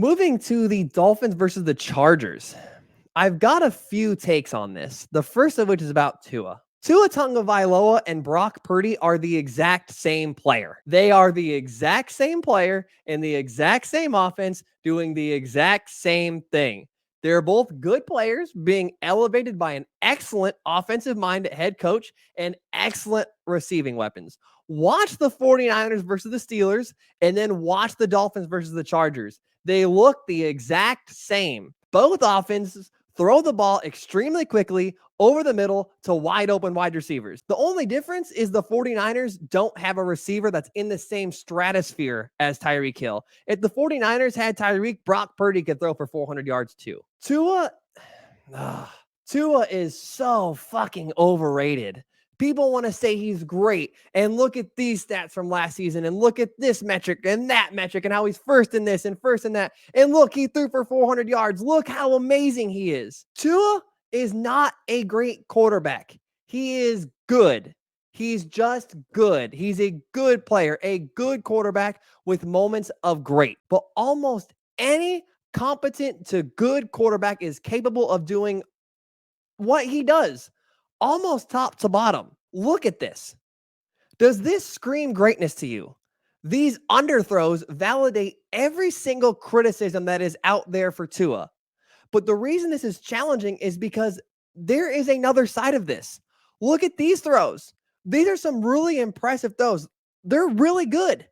Moving to the Dolphins versus the Chargers. I've got a few takes on this. The first of which is about Tua. Tua Tagovailoa and Brock Purdy are the exact same player. They are the exact same player in the exact same offense doing the exact same thing. They're both good players being elevated by an excellent offensive-minded head coach and excellent receiving weapons. Watch the 49ers versus the Steelers and then watch the Dolphins versus the Chargers. They look the exact same. Both offenses throw the ball extremely quickly over the middle to wide open wide receivers. The only difference is the 49ers don't have a receiver that's in the same stratosphere as Tyreek Hill. If the 49ers had Tyreek, Brock Purdy could throw for 400 yards too. Tua is so fucking overrated. People want to say he's great and look at these stats from last season and look at this metric and that metric and how he's first in this and first in that. And look, he threw for 400 yards. Look how amazing he is. Tua is not a great quarterback. He is good. He's just good. He's a good player, a good quarterback with moments of great. But almost any competent to good quarterback is capable of doing what he does. Almost top to bottom. Look at this. Does this scream greatness to you? These underthrows validate every single criticism that is out there for Tua. But the reason this is challenging is because there is another side of this. Look at these throws. These are some really impressive throws. They're really good.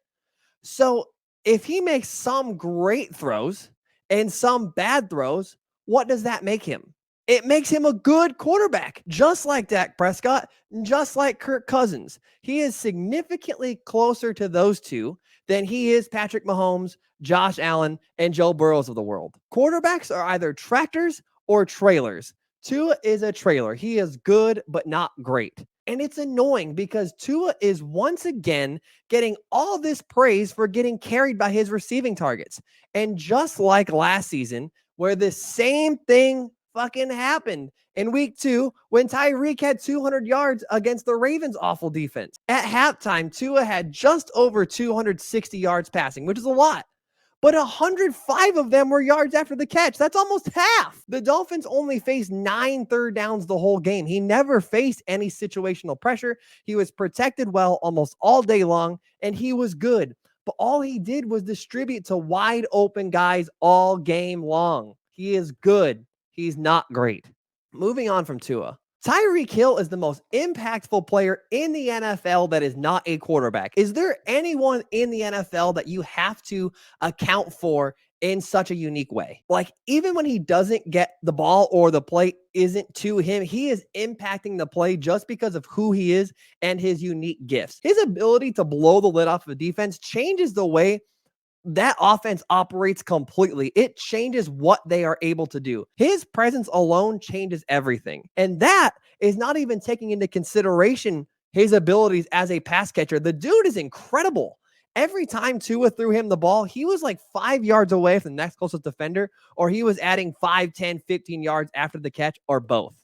So if he makes some great throws and some bad throws, what does that make him? It makes him a good quarterback, just like Dak Prescott, just like Kirk Cousins. He is significantly closer to those two than he is Patrick Mahomes, Josh Allen, and Joe Burrows of the world. Quarterbacks are either tractors or trailers. Tua is a trailer. He is good, but not great. And it's annoying because Tua is once again getting all this praise for getting carried by his receiving targets. And just like last season, where the same thing fucking happened in week 2 when Tyreek had 200 yards against the Ravens' awful defense. At halftime, Tua had just over 260 yards passing, which is a lot. But 105 of them were yards after the catch. That's almost half. The Dolphins only faced 9 third downs the whole game. He never faced any situational pressure. He was protected well almost all day long, and he was good. But all he did was distribute to wide open guys all game long. He is good. He's not great. Moving on from Tua. Tyreek Hill is the most impactful player in the NFL that is not a quarterback. Is there anyone in the NFL that you have to account for in such a unique way? Like, even when he doesn't get the ball or the play isn't to him, he is impacting the play just because of who he is and his unique gifts. His ability to blow the lid off of a defense changes the way that offense operates completely. It changes what they are able to do. His presence alone changes everything. And that is not even taking into consideration his abilities as a pass catcher. The dude is incredible. Every time Tua threw him the ball, he was like 5 yards away from the next closest defender, or he was adding 5, 10, 15 yards after the catch, or both.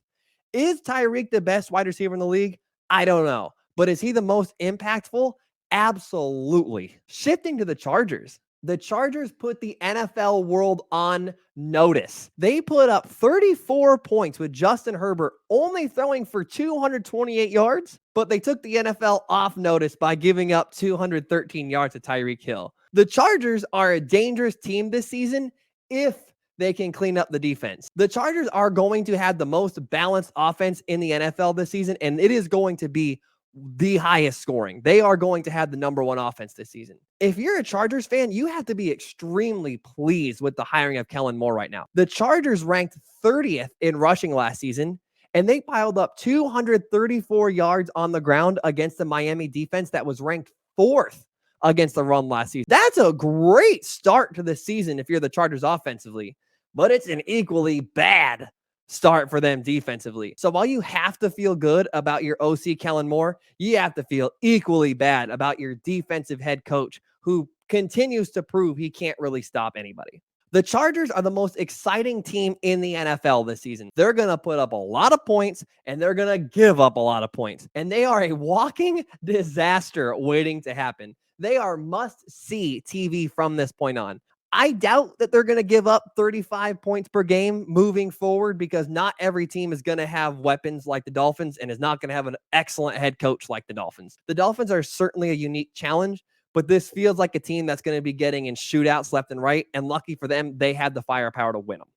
Is Tyreek the best wide receiver in the league? I don't know. But is he the most impactful? Absolutely. Shifting to the Chargers. The Chargers put the NFL world on notice. They put up 34 points with Justin Herbert only throwing for 228 yards, but they took the NFL off notice by giving up 213 yards to Tyreek Hill. The Chargers are a dangerous team this season if they can clean up the defense. The Chargers are going to have the most balanced offense in the NFL this season, and it is going to be the highest scoring. They are going to have the number 1 offense this season. If you're a Chargers fan, you have to be extremely pleased with the hiring of Kellen Moore right now. The Chargers ranked 30th in rushing last season, and they piled up 234 yards on the ground against the Miami defense that was ranked 4th against the run last season. That's a great start to the season if you're the Chargers offensively, but it's an equally bad start for them defensively. So while you have to feel good about your OC Kellen Moore, you have to feel equally bad about your defensive head coach who continues to prove he can't really stop anybody. The Chargers are the most exciting team in the NFL this season. They're going to put up a lot of points and they're going to give up a lot of points. And they are a walking disaster waiting to happen. They are must-see TV from this point on. I doubt that they're going to give up 35 points per game moving forward because not every team is going to have weapons like the Dolphins and is not going to have an excellent head coach like the Dolphins. The Dolphins are certainly a unique challenge, but this feels like a team that's going to be getting in shootouts left and right. And lucky for them, they had the firepower to win them.